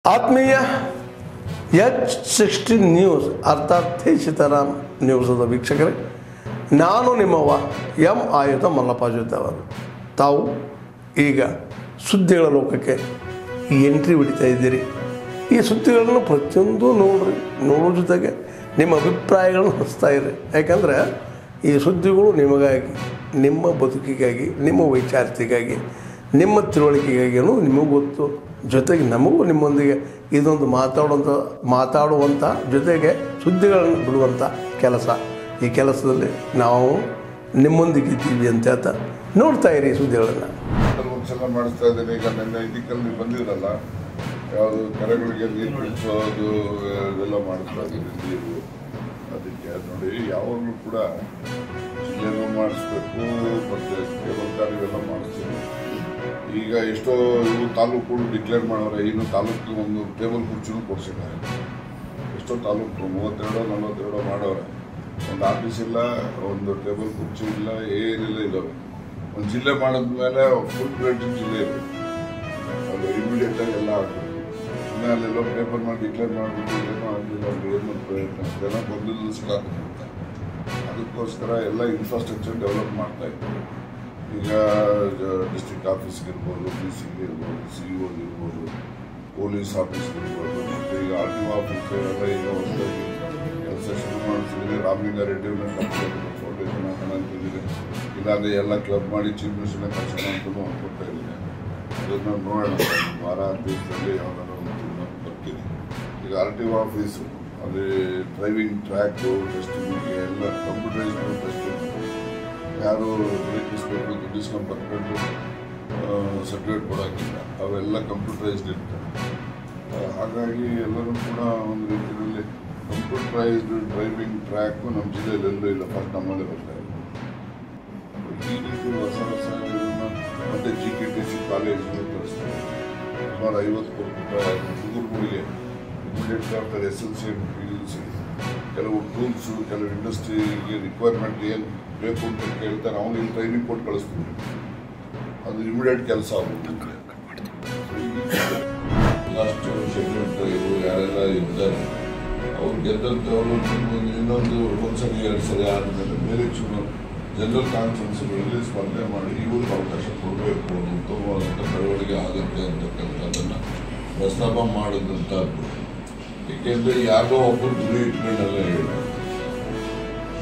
ಆತ್ಮೀಯ H16 news ಅರ್ಥಾತ್ ಸೀತಾರಾಮ್ ನ್ಯೂಸದ ವೀಕ್ಷಕರೇ, ನಾನು ನಿಮ್ಮವ ಎಂ ಆಯುಧ ಮಲ್ಲಪ್ಪ ಜೊತೆ ಅವರು. ತಾವು ಈಗ ಸುದ್ದಿಗಳ ಲೋಕಕ್ಕೆ ಎಂಟ್ರಿ ಹೊಡಿತಾ ಇದ್ದೀರಿ. ಈ ಸುದ್ದಿಗಳನ್ನು ಪ್ರತಿಯೊಂದು ನೋಡೋ ಜೊತೆಗೆ ನಿಮ್ಮ ಅಭಿಪ್ರಾಯಗಳನ್ನು ಹಂಚ್ತಾ ಇರಿ. ಯಾಕಂದರೆ ಈ ಸುದ್ದಿಗಳು ನಿಮಗಾಗಿ, ನಿಮ್ಮ ಬದುಕಿಗಾಗಿ, ನಿಮ್ಮ ವೈಚಾರಿಕೆಗಾಗಿ, ನಿಮ್ಮ ತಿಳುವಳಿಕೆಗಾಗಿಯೂ ನಿಮಗೂ ಗೊತ್ತು. ಜೊತೆಗೆ ನಮಗೂ ನಿಮ್ಮೊಂದಿಗೆ ಇದೊಂದು ಮಾತಾಡುವಂಥ ಜೊತೆಗೆ ಸುದ್ದಿಗಳನ್ನು ಬಿಡುವಂಥ ಕೆಲಸ. ಈ ಕೆಲಸದಲ್ಲಿ ನಾವು ನಿಮ್ಮೊಂದಿಗೆ ಇದ್ದೀವಿ ಅಂತ ಹೇಳ್ತಾ ನೋಡ್ತಾ ಇರಿ ಸುದ್ದಿಗಳನ್ನು. ಒಂದ್ಸಲ ಮಾಡಿಸ್ತಾ ಇದ್ದೇನೆ. ಈಗ ನನ್ನ ಇದಕ್ಕಲ್ಲಿ ಬಂದಿರಲ್ಲ, ಯಾವುದು ಕೆರೆಗಳಿಗೆ ನೀರು ಬಿಡಿಸೋದು ಇದೆಲ್ಲ ಮಾಡಿಸ್ತಾ ಇದ್ದೀನಿ. ನೀರು ಅದಕ್ಕೆ ನೋಡಿ, ಯಾವಾಗಲೂ ಕೂಡ ಜಿಲ್ಲೆನೂ ಮಾಡಿಸ್ಬೇಕು ಮತ್ತು ಕೇಬಲ್ ಕಾರ್ ಇವೆಲ್ಲ ಮಾಡಿಸ್ತೀವಿ. ಈಗ ಎಷ್ಟೋ ಇವು ತಾಲೂಕುಗಳು ಡಿಕ್ಲೇರ್ ಮಾಡೋರೆ, ಇನ್ನು ತಾಲೂಕಿಗೆ ಒಂದು ಟೇಬಲ್ ಕುರ್ಚಿನೂ ಕೊಡಿಸಿದ್ದಾರೆ. ಎಷ್ಟೋ ತಾಲೂಕು 32-42 ಮಾಡೋರೆ. ಒಂದು ಆಫೀಸ್ ಇಲ್ಲ, ಒಂದು ಟೇಬಲ್ ಕುರ್ಚಿ ಇಲ್ಲ, ಏನಿಲ್ಲ. ಇದ್ದಾವೆ. ಒಂದು ಜಿಲ್ಲೆ ಮಾಡಿದ್ಮೇಲೆ ಫುಲ್ ಪ್ಲೇಟ್ ಜಿಲ್ಲೆ ಇದೆ, ಅದು ಇಮಿಡಿಯೇಟಾಗಿ ಎಲ್ಲ ಆಗಬೇಕು. ಸುಮ್ಮನೆ ಅಲ್ಲೆಲ್ಲೋ ಪೇಪರ್ ಮಾಡಿ ಡಿಕ್ಲೇರ್ ಮಾಡಿಬಿಟ್ಟು ಏನೋ ಆಗಲಿಲ್ಲ ಅಂದ್ರೆ ಏನು ಪ್ರಯತ್ನ, ಜನ ಗೊಂದಲದಲ್ಲಿ ಸಿಕ್ಕಾಕ್ಬಿಡ್ತಾರೆ. ಅದಕ್ಕೋಸ್ಕರ ಎಲ್ಲ ಇನ್ಫ್ರಾಸ್ಟ್ರಕ್ಚರ್ ಡೆವಲಪ್ ಮಾಡ್ತಾ ಇದ್ದೀವಿ. ಈಗ ಡಿಸ್ಟ್ರಿಕ್ಟ್ ಆಫೀಸ್ಗಿರ್ಬೋದು, ಡಿ.ಸಿ.ಗೆ ಇರ್ಬೋದು, ಸಿ.ಇ.ಒ ಇರ್ಬೋದು, ಪೊಲೀಸ್ ಆಫೀಸ್ಗಿರ್ಬೋದು, ಮತ್ತು ಈಗ RTO ಆಫೀಸ್ ಎಲ್ಲ ಈಗ ಹೊಸದಾಗಿ ಕೆಲಸ ಶುರು ಮಾಡಿಸಿದ್ರೆ ರಾಮಲಿಂಗಾರೆಡ್ಡಿ ಫೌಂಡೇಶನ್ ಹಾಕೋಣ ಅಂತಿದ್ದೀನಿ. ಇಲ್ಲಾಂದರೆ ಎಲ್ಲ ಕ್ಲಬ್ ಮಾಡಿ ಚೀಫ್ ಮಿನಿಸ್ಟರ್ನ ಕಳ್ಸೋಣ ಅಂತಲೂ ಅನ್ಕೊಳ್ತಾ ಇದ್ದೀನಿ. ಅದನ್ನು ನೋಡೋಣ, ವಾರ ದಿವಸದಲ್ಲಿ ಯಾವ್ದಾದ್ರು ಒಂದು ಬರ್ತೀನಿ. ಈಗ RTO ಆಫೀಸು ಅಲ್ಲಿ ಡ್ರೈವಿಂಗ್ ಟ್ರ್ಯಾಕು ಟೆಸ್ಟಿಂಗಿಗೆ ಎಲ್ಲ ಕಂಪ್ಯೂಟರೈಸ್ ಟೆಸ್ಟಿಂಗ್, ಯಾರು ಬರೀಕಿಸ್ಬೇಕು, ದುಡ್ಡು ಇಸ್ಕೊಂಡು ಬರ್ಕೊಂಡು ಸರ್ಟಿಫಿಕೇಟ್ ಕೊಡೋಕ್ಕಿಲ್ಲ, ಅವೆಲ್ಲ ಕಂಪ್ಯೂಟರೈಸ್ಡ್ ಇರ್ತವೆ. ಹಾಗಾಗಿ ಎಲ್ಲರೂ ಕೂಡ ಒಂದು ರೀತಿಯಲ್ಲಿ ಕಂಪ್ಯೂಟರೈಸ್ಡ್ ಡ್ರೈವಿಂಗ್ ಟ್ರ್ಯಾಕು ನಮ್ಮ ಜಿಲ್ಲೆಯಲ್ಲಿ ಎಲ್ಲೂ ಇಲ್ಲ, ಫಸ್ಟ್ ನಮ್ಮಲ್ಲೇ ಬರ್ತಾ ಇದೆ. ಈ ರೀತಿ ಹೊಸ ಇದನ್ನು ಮತ್ತು GTTC ಕಾಲೇಜ್ಗಳು ತರಿಸ್ತಾರೆ. ಸುಮಾರು 50 ಕೋಟಿ ರೂಪಾಯಿ ಹುಡುಗರುಗಳಿಗೆ ಇಮಿಡಿಯೇಟ್ಲಿ ಆಗ್ತಾರೆ. SLC and PUC ಕೆಲವು ಟೂಲ್ಸು, ಕೆಲವು ಇಂಡಸ್ಟ್ರಿಗೆ ರಿಕ್ವೈರ್ಮೆಂಟ್ ಏನು ಬೇಕು ಅಂತ ಕೇಳ್ತಾರೆ. ಅವನಿಗೆ ಟ್ರೈನಿಂಗ್ ಕೊಟ್ಟು ಕಳಿಸ್ತೀವಿ, ಅದು ಇಮಿಡಿಯೇಟ್ ಕೆಲಸ ಆಗುತ್ತೆ. ಲಾಸ್ಟ್ ಶೆಡ್ಯೂಲ್ಡ್ ಇವರು ಯಾರೆಲ್ಲ ಇದ್ದಾರೆ ಅವ್ರು ಗೆದ್ದಂಥವ್ರು ಇನ್ನೊಂದು ಒಂದ್ಸರಿ 2 ಸರಿ ಆದಮೇಲೆ ಬೇರೆ ಜನರಲ್ ಕಾನ್ಫರೆನ್ಸ್ಗಳಲ್ಲಿ ಸ್ಪರ್ಧೆ ಮಾಡಿ ಇವ್ರಿಗೆ ಅವಕಾಶ ಕೊಡಬೇಕು, ಉತ್ತಮವಾದಂಥ ಬೆಳವಣಿಗೆ ಆಗುತ್ತೆ ಅಂತಕ್ಕಂಥದ್ದನ್ನು ಪ್ರಸ್ತಾಪ ಮಾಡಿದಂಥದ್ದು. ಏಕೆಂದರೆ ಯಾರೋ ಒಬ್ಬರು ಗುರಿ ಇಟ್ಕೊಂಡೆಲ್ಲ ಹೇಳಿದ್ರು.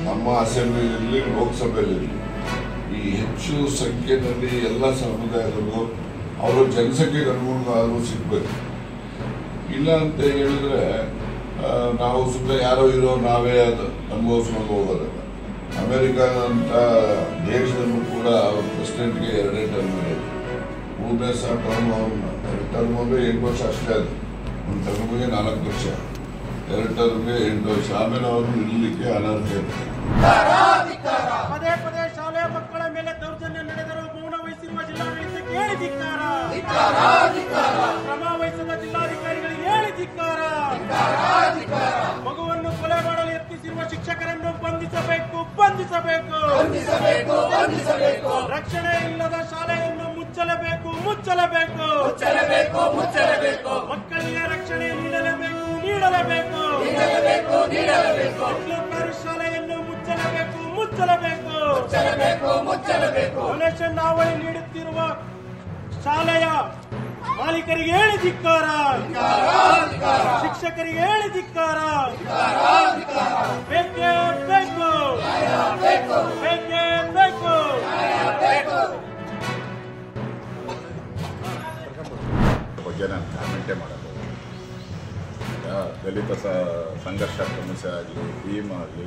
ನಮ್ಮ ಅಸೆಂಬ್ಲಿಯಲ್ಲಿ, ಲೋಕಸಭೆಯಲ್ಲಿ ಈ ಹೆಚ್ಚು ಸಂಖ್ಯೆಯಲ್ಲಿ ಎಲ್ಲ ಸಮುದಾಯದವರು ಅವರ ಜನಸಂಖ್ಯೆಗೆ ಅನುಗುಣವಾದರೂ ಸಿಗಬೇಕು. ಇಲ್ಲ ಅಂತ ಹೇಳಿದ್ರೆ ನಾವು ಸುಮ್ಮನೆ ಯಾರೋ ಇರೋ ನಾವೇ ಅದು ಅನುಭವಿಸ್ಕೊಂಡು ಹೋಗೋದಲ್ಲ. ಅಮೆರಿಕ ಅಂತ ದೇಶದಲ್ಲೂ ಕೂಡ ಅವ್ರ ಪ್ರೆಸಿಡೆಂಟ್ಗೆ 2 ಟರ್ಮ್ ಇರೋದು. 3ನೇ ಟರ್ಮ್ ಅವ್ರನ್ನ 2 ಟರ್ಮ್ ಅಂದರೆ 8 ವರ್ಷ ಅಷ್ಟೇ. ಅದು ಒಂದು ಟರ್ಮ್ಗೆ 4 ವರ್ಷ, 2 ಟರ್ಮ್ಗೆ 8 ವರ್ಷ. ಆಮೇಲೆ ಅವರು ನಿಲ್ಲಲಿಕ್ಕೆ ಅನರ್ಹ ಇರ್ತಾರೆ. ಪದೇ ಪದೇ ಶಾಲೆಯ ಮಕ್ಕಳ ಮೇಲೆ ದೌರ್ಜನ್ಯ ನಡೆದರೂ ಮೌನ ವಹಿಸಿರುವ ಜಿಲ್ಲಾಡಳಿತಕ್ಕೆ ಹೇಳಿ ಧಿಕ್ಕಾರ. ಕ್ರಮ ವಹಿಸದ ಜಿಲ್ಲಾಧಿಕಾರಿಗಳಿಗೆ ಹೇಳಿ ಧಿಕ್ಕಾರ. ಮಗುವನ್ನು ಕೊಲೆ ಮಾಡಲು ಯತ್ನಿಸಿರುವ ಶಿಕ್ಷಕರನ್ನು ಬಂಧಿಸಬೇಕು. ರಕ್ಷಣೆ ಇಲ್ಲದ ಶಾಲೆಯನ್ನು ಮುಚ್ಚಲೇಬೇಕು. ಮಕ್ಕಳಿಗೆ ರಕ್ಷಣೆ ನೀಡಲೇಬೇಕು. ಸರ್ಕಾರಿ ಶಾಲೆಯನ್ನು ಮುಚ್ಚಲೇಬೇಕು. ಡೊನೇಷನ್ ನಾವಳಿ ನೀಡುತ್ತಿರುವ ಶಾಲೆಯ ಮಾಲೀಕರಿಗೆ ಹೇಳಿ ಧಿಕ್ಕಾರ. ಶಿಕ್ಷಕರಿಗೆ ಹೇಳಿ ಧಿಕ್ಕಾರ. ಬೇಕೇ ಬೇಕು. ಬಗ್ಗೆ ನಾನು ಕಾಮೆಂಟೇ ಮಾಡೋದು. ದಲಿತ ಸಂಘರ್ಷ ಸಮಸ್ಯೆ ಆಗಲಿ, ಭೀಮ್ ಆಗಲಿ,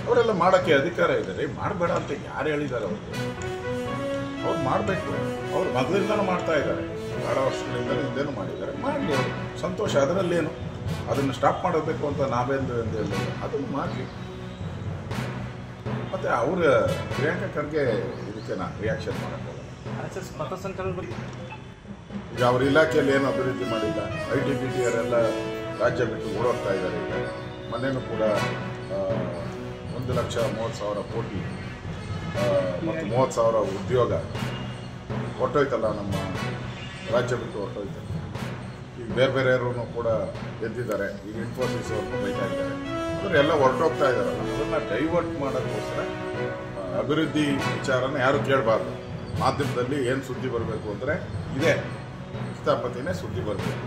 ಅವರೆಲ್ಲ ಮಾಡೋಕ್ಕೆ ಅಧಿಕಾರ ಇದೆ ರೀ. ಮಾಡಬೇಡ ಅಂತ ಯಾರು ಹೇಳಿದ್ದಾರೆ? ಅವ್ರು ಮಾಡಬೇಕು. ಅವ್ರು ಮೊದಲಿಂದನೂ ಮಾಡ್ತಾ ಇದ್ದಾರೆ, ಭಾಳ ವರ್ಷಗಳಿಂದ ಹಿಂದೇನು ಮಾಡಿದ್ದಾರೆ. ಮಾಡಲಿ, ಅವರು ಸಂತೋಷ, ಅದರಲ್ಲೇನು. ಅದನ್ನು ಸ್ಟಾಪ್ ಮಾಡಬೇಕು ಅಂತ ನಾವೇಂದು ಹೇಳಿಲ್ಲ, ಅದನ್ನು ಮಾಡಲಿ. ಮತ್ತು ಅವ್ರ ಪ್ರಿಯಾಂಕಾ ಖರ್ಗೆ ಇದಕ್ಕೆ ನಾನು ರಿಯಾಕ್ಷನ್ ಮಾಡೋಕ್ಕಾಗಲ್ಲ. ಈಗ ಅವ್ರ ಇಲಾಖೆಯಲ್ಲಿ ಏನು ಅಭಿವೃದ್ಧಿ ಮಾಡಿಲ್ಲ. IT-BT ಅವರೆಲ್ಲ ರಾಜ್ಯ ಬಿಟ್ಟು ಓಡೋಗ್ತಾ ಇದ್ದಾರೆ. ಈಗ ಮೊನ್ನೆನೂ ಕೂಡ 1,30,000 ಕೋಟಿ ಮತ್ತು 30,000 ಉದ್ಯೋಗ ಹೊರಟೋಯ್ತಲ್ಲ, ನಮ್ಮ ರಾಜ್ಯ ಬಿಟ್ಟು ಹೊರಟೋಯ್ತು. ಈಗ ಬೇರೆ ಬೇರೆಯವರು ಕೂಡ ಎದ್ದಿದ್ದಾರೆ. ಈಗ ಇನ್ಫೋಸಿಸ್ ಅವ್ರನ್ನೂ ಬೈತಾ ಇದ್ದಾರೆ. ಅಂದರೆ ಎಲ್ಲ ಹೊರಟೋಗ್ತಾ ಇದ್ದಾರಲ್ಲ, ಅದನ್ನು ಡೈವರ್ಟ್ ಮಾಡೋಕ್ಕೋಸ್ಕರ ಅಭಿವೃದ್ಧಿ ವಿಚಾರನ ಯಾರು ಕೇಳಬಾರ್ದು. ಮಾಧ್ಯಮದಲ್ಲಿ ಏನು ಸುದ್ದಿ ಬರಬೇಕು ಅಂದರೆ ಇದೇ ಕಿತಾಪತಿನೇ ಸುದ್ದಿ ಬರಬೇಕು,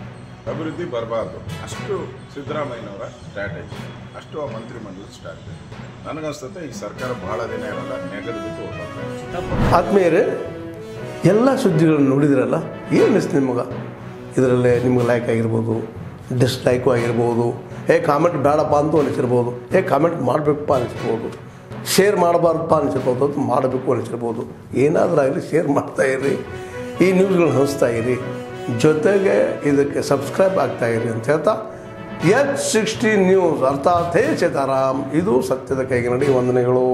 ಅಭಿವೃದ್ಧಿ ಬರಬಾರ್ದು. ಅಷ್ಟು ಸಿದ್ದರಾಮಯ್ಯನವರ ಸ್ಟ್ರಾಟಜಿ, ಅಷ್ಟು ಆ ಮಂತ್ರಿಮಂಡಲದ ಸ್ಟ್ರಾಟಜಿ. ನನಗನ್ಸುತ್ತೆ ಈ ಸರ್ಕಾರ ಭಾಳ ದಿನ ಇರಲ್ಲ, ನೆಗದು ಬಿಟ್ಟು ಹೋಗ್ತಾರೆ. ಆತ್ಮೀಯರೇ, ಎಲ್ಲ ಸುದ್ದಿಗಳನ್ನು ನೋಡಿದ್ರಲ್ಲ, ಏನು ಅನಿಸ್ತು ನಿಮಗೆ? ಇದರಲ್ಲೇ ನಿಮ್ಗೆ ಲೈಕ್ ಆಗಿರ್ಬೋದು, ಡಿಸ್ಲೈಕು ಆಗಿರ್ಬೋದು, ಕಾಮೆಂಟ್ ಬೇಡಪ್ಪ ಅಂತೂ ಅನಿಸಿರ್ಬೋದು, ಕಾಮೆಂಟ್ ಮಾಡಬೇಕಪ್ಪ ಅನಿಸಿರ್ಬೋದು, ಶೇರ್ ಮಾಡಬಾರ್ದಪ್ಪ ಅನಿಸಿರ್ಬೋದು, ಅದು ಮಾಡಬೇಕು ಅನಿಸಿರ್ಬೋದು. ಏನಾದರೂ ಆಗಲಿ ಶೇರ್ ಮಾಡ್ತಾಯಿರಿ, ಈ ನ್ಯೂಸ್ಗಳನ್ನ ಹಂಚ್ತಾ ಇರಿ, ಜೊತೆಗೆ ಇದಕ್ಕೆ ಸಬ್ಸ್ಕ್ರೈಬ್ ಆಗ್ತಾಯಿರಿ ಅಂತ ಹೇಳ್ತಾ H16 ನ್ಯೂಸ್ ಅರ್ಥಾತ್ ಹೇ ಸೀತಾರಾಮ್, ಇದು ಸತ್ಯದ ಕೈಗೆ ನಡಿ. ವಂದನೆಗಳು.